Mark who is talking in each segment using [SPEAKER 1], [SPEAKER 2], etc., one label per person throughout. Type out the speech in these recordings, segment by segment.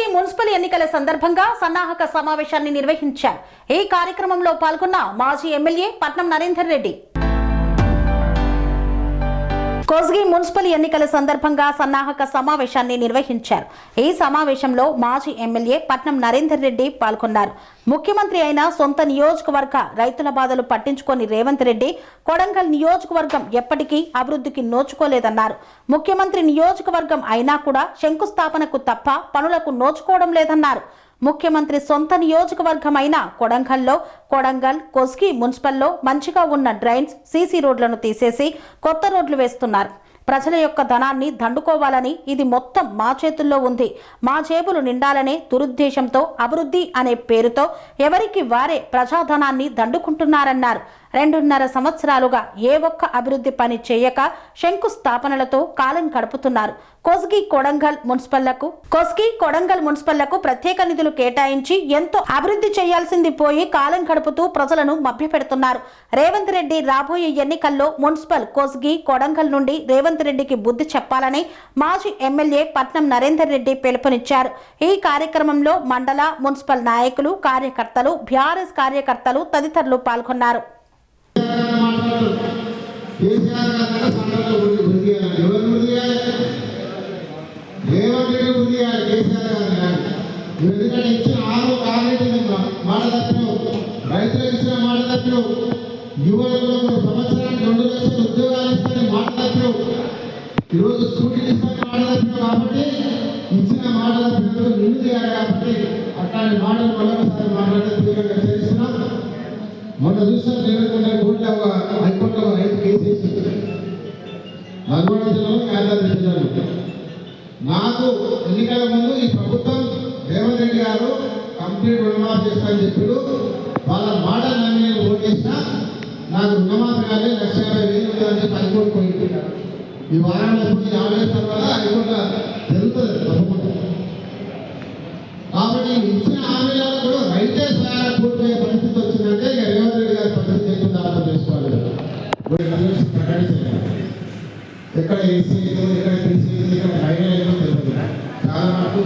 [SPEAKER 1] Kosgi municipal ఎన్నికల సందర్భంగా సన్నాహక సమావేశాన్ని నిర్వహించారు. ఈ కార్యక్రమంలో పాల్గొన్న మాజీ ఎమ్మెల్యే పట్నం నరేందర్ రెడ్డి కొస్గి మున్సిపల్ ఎన్నికల సందర్భంగా సన్నాహక సమావేశాన్ని నిర్వహించారు. ఈ సమావేశంలో మాజీ ఎమ్మెల్యే పట్నం నరేందర్ రెడ్డి పాల్గొన్నారు. ముఖ్యమంత్రి అయిన సొంత నియోజకవర్గ రైతుల బాధలు పట్టించుకొని రేవంత్ రెడ్డి కొడంగల్ నియోజకవర్గం ఎప్పటికీ అభివృద్ధికి నోచుకోలేదన్నారు. ముఖ్యమంత్రి నియోజకవర్గం అయినా కూడా శంకుస్థాపనకు తప్ప పనులకు నోచుకోవడం లేదన్నారు. ముఖ్యమంత్రి సొంత నియోజకవర్గమైన కొడంగల్లో కొడంగల్ కొస్గి మున్సిపల్లో మంచిగా ఉన్న డ్రైన్స్ సీసీ రోడ్లను తీసేసి కొత్త రోడ్లు వేస్తున్నారు. ప్రజల యొక్క ధనాన్ని దండుకోవాలని, ఇది మొత్తం మా చేతుల్లో ఉంది, మా జేబులు నిండాలనే దురుద్దేశంతో అభివృద్ధి అనే పేరుతో ఎవరికి వారే ప్రజాధనాన్ని దండుకుంటున్నారన్నారు. 2.5 సంవత్సరాలుగా ఏ ఒక్క అభివృద్ధి పని చేయక శంకుస్థాపనలతో కాలం గడుపుతున్నారు. కొస్గి కొడంగల్ మున్సిపల్లకు ప్రత్యేక నిధులు కేటాయించి ఎంతో అభివృద్ధి చేయాల్సింది పోయి కాలం గడుపుతూ ప్రజలను మభ్యపెడుతున్నారు. రేవంత్ రెడ్డి రాబోయే ఎన్నికల్లో మున్సిపల్ కొస్గి కొడంగల్ నుండి రేవంత్ రెడ్డికి బుద్ధి చెప్పాలని మాజీ ఎమ్మెల్యే పట్నం నరేందర్ రెడ్డి పిలుపునిచ్చారు. ఈ కార్యక్రమంలో మండల మున్సిపల్ నాయకులు, కార్యకర్తలు, బీఆర్ఎస్ కార్యకర్తలు తదితరులు పాల్గొన్నారు.
[SPEAKER 2] ఎందుకంటే ఇచ్చిన 6 కార్యక్రమాలు మాట తప్పినావు, రైతులకు ఇచ్చిన మాట తప్పినావు, యువకులకు సంవత్సరానికి 2 లక్షల ఉద్యోగాలు ఇస్తారని మాట తప్పినావు, ఈరోజు స్కూటీలు ఇస్తారని మాట తప్పినావు. కాబట్టి ఇచ్చిన మాట తప్పినప్పుడు నిన్ను చేయాలి. కాబట్టి అట్లాంటి మాటలు మరొకసారి మాట్లాడితే తీవ్రంగా చేస్తున్నాం. మొన్న చూసిన 200 కోట్ల హైకోర్టులో రైతు కేసు వేసింది. నల్గొండ జిల్లాలో, యాదాద్రి జిల్లాలో. నాకు ఎన్నికల ముందు ఈ ప్రభుత్వం రేవంత్ రెడ్డి గారు కంప్లీట్ రుణమాఫీ చేస్తారని చెప్పాడు. వాళ్ళ మాట నమ్మి నేను ఓటేసినా నాకు రుణమాఫీ కానీ 1,50,000 ఉంటుందని చెప్పి హైకోర్టు పోయింది. ఈ వారంలో పోయి ఆలోచించడం వల్ల హైకోర్టు జరుగుతుంది తప్పకుండా. కాబట్టి ఇచ్చిన హామీలలో కూడా రైతే స్వయాన కోల్పోయే పరిస్థితి వచ్చిందంటే ఇక రేవంత్ రెడ్డి గారి పరిస్థితి ఎక్కువ అర్థం చేసుకోవాలి. ప్రకటించారు ఎక్కడ ఏసీ ఎక్కడ తీసీ ఇక్కడ మహిళలు తెలియదు. చాలా వరకు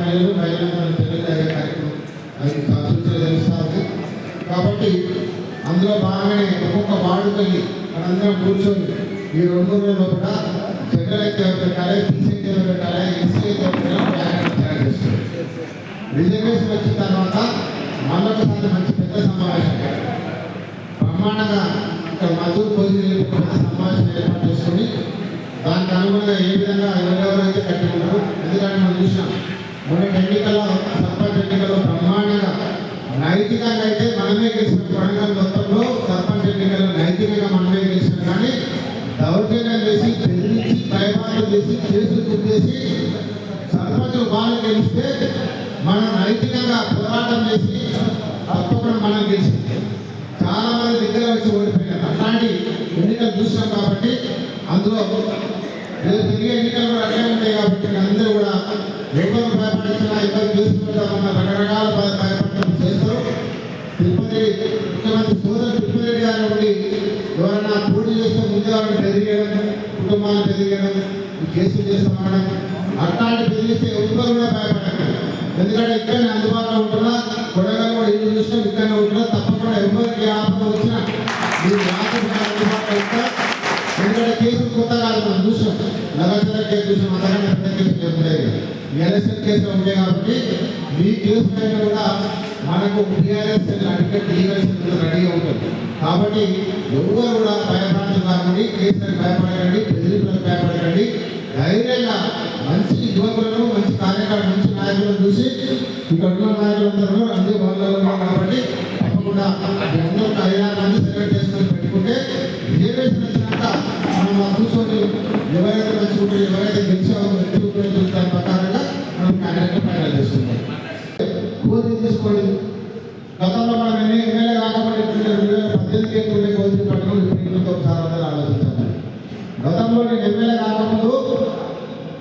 [SPEAKER 2] మహిళలు తెలియదు అయ్యే కార్యక్రమం అది సూచన తెలుస్తుంది. కాబట్టి అందులో బాగానే ఒక్కొక్క వార్డుకి మనందరం కూర్చొని ఈ 2 రోజుల లోపల జనరల్ అయితే పెట్టాలి, తీసీ అయితే పెట్టాలి, ఏసీ అయితే తయారు చేస్తుంది. రిజర్వేషన్ వచ్చిన తర్వాత మళ్ళొకసారి మంచి పెద్ద సమావేశం బ్రహ్మాండంగా ఇక్కడ మద్దతు పొంది సమావేశం ఏర్పాటు చేసుకొని దానికి అనుగుణంగా ఏ విధంగా ఎవరెవరైతే కట్టుకుంటారు. ఎందుకంటే మనం చూసినాం మొన్న ఎన్నికల్లో, సర్పంచ్ ఎన్నికల్లో బ్రహ్మాండంగా నైతికంగా అయితే మనమే గెలిచిన కొడంగల్ మొత్తంలో సర్పంచ్ ఎన్నికల్లో నైతికంగా మనమే గెలిచినాం. కానీ దౌర్జన్యం చేసి, బెదిరించి, భయపాఠం చేసి, కేసులు గుర్తేసి సర్పంచులు వాళ్ళు గెలిస్తే మనం నైతికంగా పోరాటం చేసి తప్పకుండా మనం గెలిచింది. చాలా మంది దగ్గర వచ్చి ఓడిపోయినారు. అట్లాంటి ఎన్నికలు చూసినాం. కాబట్టి అందులో తిరిగే ఎన్నికలు కూడా అట్లే ఉంటాయి. కాబట్టి అందరూ కూడా ఎవరు భయపడించినా, ఎవరు చేసుకుంటామన్న రకరకాల భయపడటం చేస్తారు. తిరుపతి ముఖ్యమంత్రి సోదరు తిరుపతి రెడ్డి గారు ఉండి ఎవరైనా పోటీ చేస్తే ముందు వాళ్ళని బెదిరియడం, కుటుంబాలను బెదిరియడం, కేసులు చేస్తామనడం, అట్లాంటి బెదిరిస్తే ఎవరు కూడా భయపడతారు. ఎందుకంటే ఇక్కడనే అందుబాటులో ఉంటున్నా, కొడగా కూడా ఇల్లు చూసినా ఇక్కడనే ఉంటున్నా, తప్పకుండా ఎవరికి ఆపద వచ్చినా మీరు అందుబాటులో ఉంటారు. ఎందుకంటే కేసులు కొత్త కాదు, మనం చూసాం. నగర కేసు చూసాం, అంతకంటే పెద్ద కేసులు ఉంటాయి, ఎలక్షన్ కేసులు ఉంటాయి. కాబట్టి మీ కేసు పైన కూడా మనకు టీఆర్ఎస్ అడిగేట్ లీగల్ రెడీగా ఉంటుంది. కాబట్టి ఎవరు కూడా భయపడటం కాకండి, కేసులకు భయపడకండి, బెదిరింపులకు భయపడకండి. ధైర్యంగా మంచి యువకులను, మంచి కార్యకర్తలు, మంచి నాయకులను చూసి ఇక్కడ ఉన్న నాయకులందరూ అన్ని వర్గాలు కాబట్టి తప్పకుండా అందరూ 5-6 మంది సెలెక్ట్ చేసుకొని పెట్టుకుంటే రిజర్వేషన్ వచ్చినాక మనం కూర్చొని ఎవరైతే మంచుకుంటే, ఎవరైతే గెలిచామో దాని ప్రకారంగా మనం క్యాండిడేట్ ఫైనల్ చేసుకుంటాం. కోరి తీసుకోండి. గతంలో మనం ఎమ్మెల్యే కాకపోతే 2018 కోరి పట్టణం ఇప్పుడు ఒకసారి అందరూ ఆలోచించాలి. గతంలో నేను ఎమ్మెల్యే కాకముందు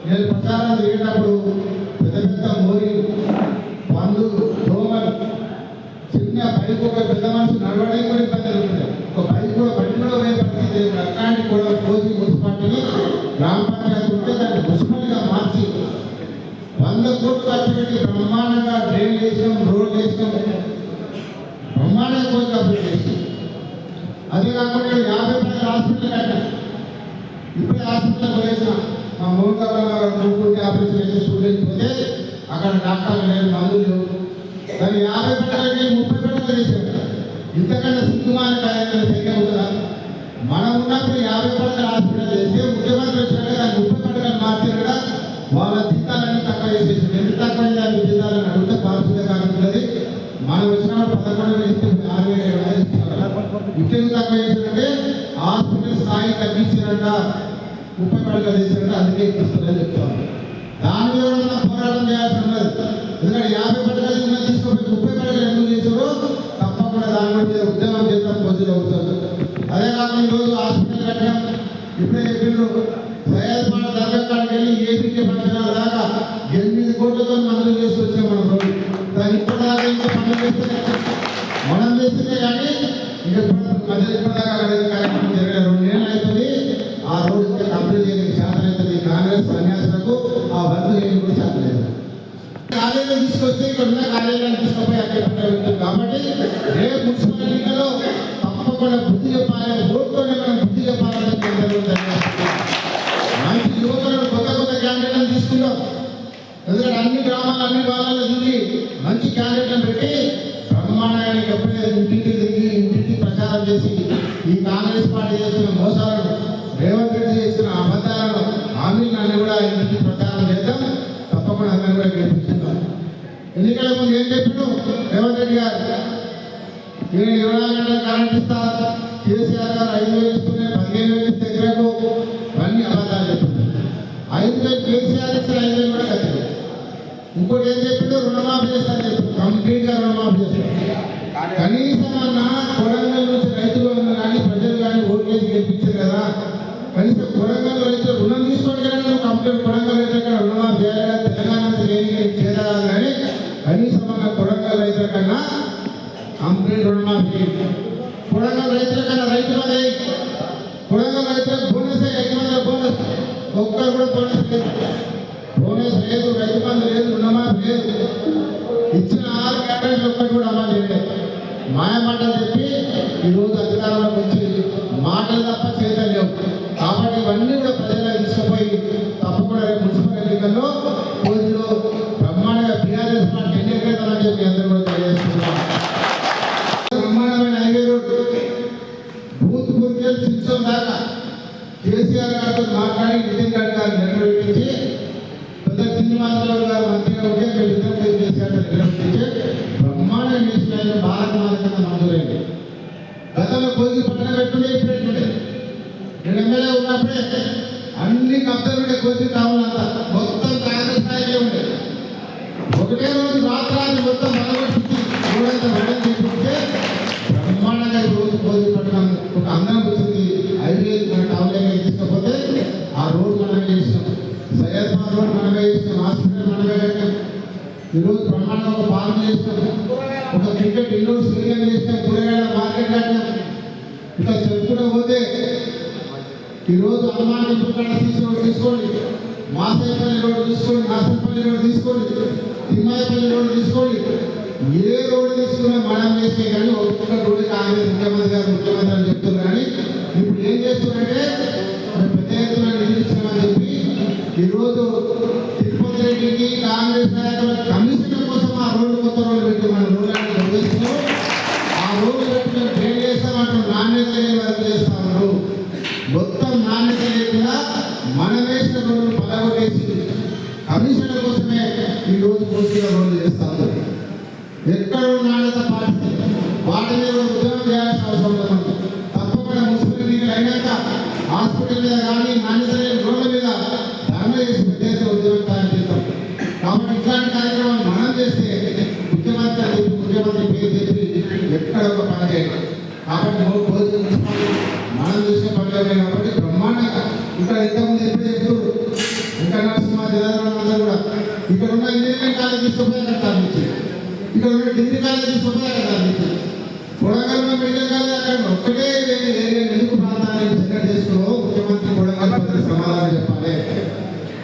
[SPEAKER 2] నేను ప్రచారం తిరిగినప్పుడు పెద్ద పెద్ద మోరీ, పందులు, దోమలు, చిన్న బైక్ ఒక పెద్ద మనిషి నడవడానికి కూడా ఇబ్బందులు ఉంటాయి. ఒక బైక్ కూడా బండి కూడా పోయే పరిస్థితి. అట్లాంటి కూడా కోసి మున్సిపాలిటీని గ్రామ పంచాయతీ ఉంటే దాన్ని మున్సిపల్గా మార్చి 100 కోట్లు లైట్ వేసినాం, రోడ్లు వేసినాం, బ్రహ్మాండంగా పోయి కంప్లీట్ చేసినాం. అదే కాకుండా 50 పడకల హాస్పిటల్ కట్టినా. ఇప్పుడే హాస్పిటల్ పోయేసిన మా మూడు ఆపరేషన్ చేసి పోతే అక్కడ డాక్టర్లు లేరు, మందులు లేవు. దాన్ని 50 పడకలకి 30 పడకలు చేశారు. ఇంతకన్నా సిగ్గుమాన కార్యాలయం తెలియ ఉంటుందా? మనం ఉన్నప్పుడు 50 పడకల హాస్పిటల్ చేస్తే ముఖ్యమంత్రి వచ్చినాక దాన్ని 30 పడకలు మార్చాక వాళ్ళ జీతాలన్నీ తక్కువ చేసేసి ఎంత తక్కువ దాని జీతాలను అడిగితే పారిశుద్ధ కార్మికులది మనం వచ్చినప్పుడు 11,000 ఇస్తే 6,000 ఇస్తున్నారు. ఇంకెందుకు తక్కువ చేశారంటే హాస్పిటల్ స్థాయి తగ్గించారంట, 30 పడకలు చేశారంటే అందుకే ఇస్తున్నారని చెప్తాను. దాని మీద ఉన్న పోరాటం చేయాల్సి ఉన్నది. ఎందుకంటే 50 పడకలు తీసుకొని 30 పడకలు ఎందుకు చేశారో తప్పకుండా దాని మీద ఉద్యమం చేద్దాం. రోజులు అవుతారు. అదే కాకుండా ఈరోజు హాస్పిటల్ కట్టాం. ఇప్పుడే చెప్పిండ్రు సయ్యద్పాడ దర్గా కాడికి వెళ్ళి ఏపీకే పంచనాల దాకా 8 కోట్లతో మందులు చేసి వచ్చాం మనం రోజు. దాన్ని ఇప్పటిదాకా ఇంకా పనులు చేస్తే మనం చేస్తే కానీ ఇంకా ఇప్పటిదాకా అక్కడ కార్యక్రమం జరగలేదు. 2 నెలలు అవుతుంది. ఆ రోజు ఇంకా కంప్లీట్ చేయడానికి శాతం అవుతుంది. కాంగ్రెస్ సన్యాసులకు ఆ వర్క్ చేయడం కూడా శాతం లేదు. కాలేజీలో తీసుకొస్తే ఇక్కడ ఉన్న కాలేజీలను తీసుకుపోయి అక్కడ పెట్టారు. కాబట్టి రేపు మున్సిపాలిటీలో తప్పకుండా బుద్ధి చెప్పాలి. ఓట్లోనే మనం బుద్ధి చెప్పాలని మంచి యువకులను కొత్త క్యాండిడేట్లను తీసుకుందాం. ఎందుకంటే అన్ని గ్రామాలు అన్ని వాళ్ళలో దిగి మంచి క్యాండిడేట్లను పెట్టి బ్రహ్మాండానికి ఎప్పుడే ఇంటికి దిగి ఇంటికి ప్రచారం చేసి ఈ కాంగ్రెస్ పార్టీ చేస్తున్న మోసాలను, రేవంత్ రెడ్డి చేసిన అబద్ధాలను, హామీలను కూడా ఇంటికి ప్రచారం చేద్దాం. తప్పకుండా అందరూ కూడా గెలిపించుకుందాం. ఎన్నికల ముందు ఏం చెప్పాడు రేవంత్ రెడ్డి గారు? నేను 24 గంటలు కరెంట్ ఇస్తా, కేసీఆర్ గారు 5,000 ఇస్తూనే 15,000 ఇస్తే ఎకరకు అన్ని అబద్ధాలు చెప్పింది. 5,000 కేసీఆర్ ఇస్తే 5,000 కూడా కట్టింది. ఇంకోటి ఏం చెప్పిండు? రుణమాఫీ చేస్తాను చెప్పి కంప్లీట్గా రుణమాఫీ చేస్తాను. కనీసం అన్న కొడంగల్ నుంచి రైతులు కానీ ప్రజలు కానీ ఓట్లేసి గెలిపించారు కదా, కనీసం కొడంగల్ రైతులు రుణం తీసుకోండి కానీ నువ్వు కంప్లీట్ కొడంగల్ రైతుల రుణమాఫీ చేయాలి. తెలంగాణ చేయాలి కానీ కనీసం అన్న కొడంగల్ రైతుల కన్నా కంప్లీట్ రుణమాఫీ. కొడంగల్ రైతుల కన్నా రైతులదే కొడంగల్ రైతులకు బోనస్ 5,000 బోనస్. ఒక్కరు కూడా బోనస్ లేదు, బోనస్ లేదు, రైతు బంధు లేదు, రుణమాఫీ లేదు. ఇచ్చిన 6 క్యాబినెట్లు ఒక్కటి కూడా అమలు చేయలేదు. మాయమాటలు చెప్పి ఈరోజు అధికారంలోకి వచ్చి మాటలు తప్ప చేతలు లేవు. కాబట్టి ఇవన్నీ కూడా ప్రజలకు తీసుకుపోయి తప్పకుండా రేపు మున్సిపల్ ఎన్నికల్లో రోజులో బ్రహ్మాండంగా టీఆర్ఎస్ పార్టీ ఎన్నికైతామని చెప్పి అందరూ కూడా తెలియజేస్తున్నాం. బ్రహ్మాండమైన హైవే రోడ్డు బూత్ బూత్కెళ్ళి శిక్షణ దాకా కేసీఆర్ గారితో మాట్లాడి నితిన్ గడ్కరీ నిర్వహించి పెద్ద శ్రీనివాసరావు గారు మంత్రిగా ఉంటే మేము ఇద్దరు కేసీఆర్ నిర్వహించి బ్రహ్మాండ నేషనల్ భారత మాత మంజూరైంది. గతంలో కొద్ది పట్టణ పెట్టుండే పెట్టుండే నేను ఎమ్మెల్యే ఉన్నప్పుడే అన్ని కబ్జాలు ఉండే కొద్ది కావాలంతా మొత్తం కాంగ్రెస్ స్థాయిలో ఉండే. ఒకటే రోజు రాత్రాది మొత్తం బలపడుతుంది రోడంతా వెడలు తీసుకుంటే బ్రహ్మాండంగా రోజు కొద్ది పట్టణం ఒక అందరం వచ్చింది. హైవే మన టౌన్లోకి తీసుకపోతే ఆ రోడ్డు మనమే చేసినాం, సయ్యద్పాడ రోడ్ మనమే చేసినాం, హాస్పిటల్ మనమే కట్టాం. ఈరోజు బ్రహ్మాండంగా ఒక పార్క్ చేసినాం, ఒక క్రికెట్ ఇండోర్ స్టేడియం చేసినాం, కూరగాయల మార్కెట్ కట్టినాం. ఇట్లా చెప్పుకుంటూ పోతే ఈరోజు అనుమానం రోడ్ తీసుకోండి, మాసేపల్లి రోడ్ తీసుకోండి, నాసంపల్లి రోడ్ తీసుకోండి, తిమ్మాయపల్లి రోడ్ తీసుకోండి. ఏ రోడ్డు తీసుకున్నా మనం చేస్తే కానీ ఒక్కొక్క రోడ్డు కాంగ్రెస్ ముఖ్యమంత్రి అని చెప్తున్నారు. కానీ ఇప్పుడు ఏం చేస్తున్నారంటే పెద్ద ఎత్తున నిధులిస్తున్నామని చెప్పి ఈరోజు తిరుపతి రెడ్డికి కాంగ్రెస్ నాయకుల కమిషన్ కోసం ఆ రోడ్డు కొత్త రోడ్డు పెట్టి మన రోడ్లను నిర్వహిస్తున్నాం. ఆ రోడ్డు పెట్టి మేము ట్రైన్ చేస్తామంటూ నాణ్యత లేని వర్క్ చేస్తామన్నారు. మొత్తం నాణ్యత లేకుండా మనం వేసిన రోడ్లు పలగొట్టేసి కమిషన్ల కోసమే ఈరోజు పూర్తిగా రోడ్లు చేస్తాము. ఎక్కడ నాణ్యత పాటిస్తుంది వాటి మీద ఉద్యోగం చేయాల్సిన అవసరం ఉంది. తప్పకుండా మున్సిపల్ ఎన్నికలు అయినాక హాస్పిటల్ మీద కానీ నాణ్యత లేని రోడ్ల మీద ధర్నా చేసి పెద్ద ఉద్యోగం తయారు చేస్తాం. కాబట్టి ఇట్లాంటి కార్యక్రమాలు మనం చేస్తే ముఖ్యమంత్రి అని చెప్పి ముఖ్యమంత్రి పేరు చెప్పి ఎక్కడ ఒక పని చేయాలి. కాబట్టి మనం చేసిన పనులు కాబట్టి బ్రహ్మాండంగా ఇక్కడ ఇంతకుముందు ఎప్పుడు చెప్తున్నారు ఇంకా నరసింహ జిల్లాలో కూడా ఇక్కడ ఉన్న ఇంజనీరింగ్ కాలేజ్ తీసుకుపోయి అక్కడ తరలించారు, ఇక్కడ ఉన్న డిగ్రీ కాలేజ్ తీసుకుపోయి అక్కడ తరలించారు, కొడంగల్ మెడికల్ కాలేజ్ అక్కడ ఒక్కటే ఎందుకు ప్రాంతాన్ని సెలెక్ట్ చేసుకో ముఖ్యమంత్రి కొడంగల్ ప్రజలకు సమాధానం చెప్పాలి,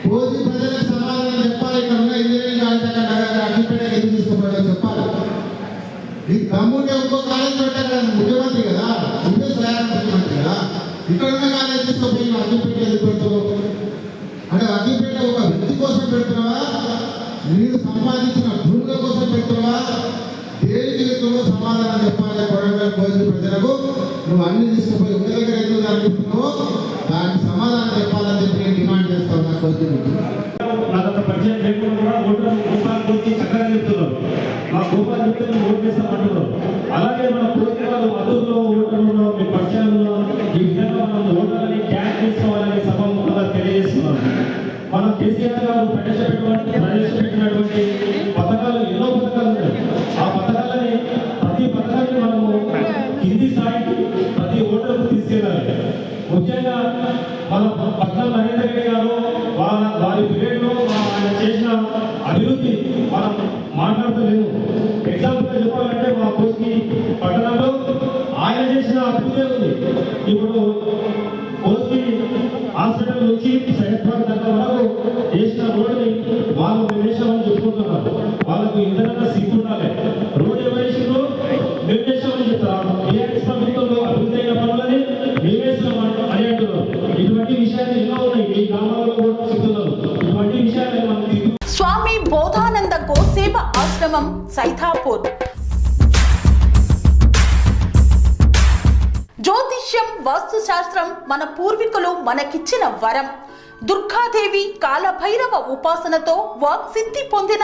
[SPEAKER 2] కోసి ప్రజలకు సమాధానం చెప్పాలి. ఇక్కడ ఉన్న ఇంజనీరింగ్ కాలేజ్ అక్కడ అగ్గిపేట ఎందుకు తీసుకుపోయారు నీకు దమ్ముంటే ఇంకో కాలేజ్ పెట్టారు కదా, ముఖ్యమంత్రి కదా, నువ్వే స్వయం ముఖ్యమంత్రి కదా, ఇక్కడ ఉన్న కాలేజ్ తీసుకుపోయి అగ్గిపేట ఎందుకు పెడతావు? అంటే అగ్గిపేట ఒక వ్యక్తి కోసం పెడుతున్నావా, నీరు సంపాదించిన భూముల కోసం పెడుతున్నావా? దేనికి ఎక్కువ సమాధానం చెప్పాలి కొడంగల్ భోజన ప్రజలకు. నువ్వు అన్ని తీసుకుపోయి ఒక దగ్గర ఎందుకు అనిపిస్తున్నావో దానికి సమాధానం చెప్పాలని చెప్పి నేను డిమాండ్ చేస్తాను. నాకు
[SPEAKER 3] నాకంత పరిచయం లేకుండా కూడా ఓటర్ గోపాల్ గురించి చక్కగా చెప్తున్నారు. మా గోపాల్ చెప్తే మేము ఓటు చేస్తామంటున్నారు. అలాగే మన కోరిక వాళ్ళు మద్దతులో ఓటర్లలో మీ పరిచయంలో ఈ విధంగా మనం ఓటర్లని ట్యాగ్ చేసుకోవాలని సభాముఖంగా తెలియజేస్తున్నారు. మనం కేసీఆర్ గారు ప్రవేశపెట్టినటువంటి పథకాలు ఎన్నో పథకాలు ఉన్నాయి. ఆ పథకాలని ప్రతి పథకాన్ని మనము కింది స్థాయికి ప్రతి ఓటర్కు తీసుకెళ్ళాలి. ముఖ్యంగా మన పట్నం నరేంద్ర రెడ్డి గారు వారి పీరియడ్లో ఆయన చేసిన అభివృద్ధి మనం మాట్లాడతలేము. ఎగ్జాంపుల్గా చెప్పాలంటే మా కోసి పట్టణంలో ఆయన చేసిన అభివృద్ధి ఉంది. ఇప్పుడు కోసి హాస్పిటల్ నుంచి సైడ్పాడ్ దగ్గర వరకు చేసిన రోడ్ని వాళ్ళు నిర్దేశమని చెప్పుకుంటున్నారు. వాళ్ళకు ఇంతకన్నా సిగ్గు ఉండాలి. రోడ్ ఎవరేసిందో నిర్దేశమని చెప్తారు. టీఆర్ఎస్ ప్రభుత్వంలో అభివృద్ధి అయిన పనులని నివేశనం అని అంటున్నారు. ఇటువంటి విషయాలు ఎన్నో ఉన్నాయి. ఈ గ్రామాల్లో కూడా చెప్తున్నారు. ఇటువంటి విషయాలు మనం
[SPEAKER 1] స్వామి బోధానంద గోసేవ ఆశ్రమం సైథాపూర్. జ్యోతిష్యం, వాస్తుశాస్త్రం మన పూర్వీకులు మనకిచ్చిన వరం. దుర్గాదేవి, కాలభైరవ ఉపాసనతో వాక్సిద్ధి పొందిన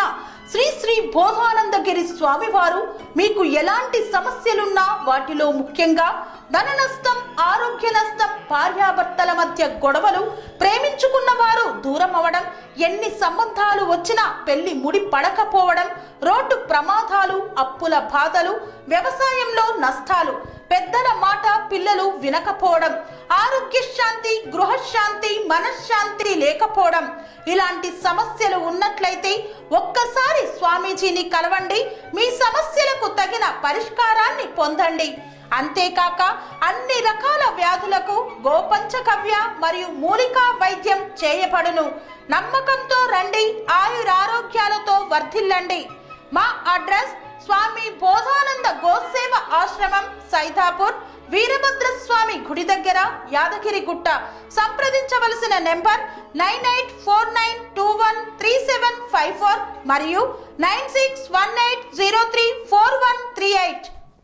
[SPEAKER 1] శ్రీ శ్రీ బోధానందగిరి స్వామివారు మీకు ఎలాంటి సమస్యలున్నా, వాటిలో ముఖ్యంగా ధన నష్టం, ఆరోగ్య నష్టం, భార్యాభర్తల మధ్య గొడవలు, ప్రేమించుకున్న వారు దూరం అవడం, ఎన్ని సంబంధాలు వచ్చినా పెళ్లి ముడి పడకపోవడం, రోడ్డు ప్రమాదాలు, అప్పుల బాధలు, వ్యవసాయంలో నష్టాలు, పెద్దల మాట పిల్లలు వినకపోవడం, ఆరోగ్య శాంతి, గృహశాంతి, మనశ్శాంతి లేకపోవడం, ఇలాంటి సమస్యలు ఉన్నట్లయితే ఒక్కసారి స్వామీజీని కలవండి. మీ సమస్యలకు తగిన పరిష్కారాన్ని పొందండి. అంతేకాక అన్ని రకాల వ్యాధులకు గోపంచకవ్య మరియు మూలికా వైద్యం చేయబడును. నమ్మకంతో రండి, ఆయురారోగ్యాలతో వర్ధిల్లండి. మా అడ్రస్ స్వామి బోధానంద గోసేవ ఆశ్రమం, సైథాపూర్, వీరభద్రస్వామి గుడి దగ్గర, యాదగిరిగుట్ట. సంప్రదించవలసిన నెంబర్ 9849213754 మరియు 9618034138.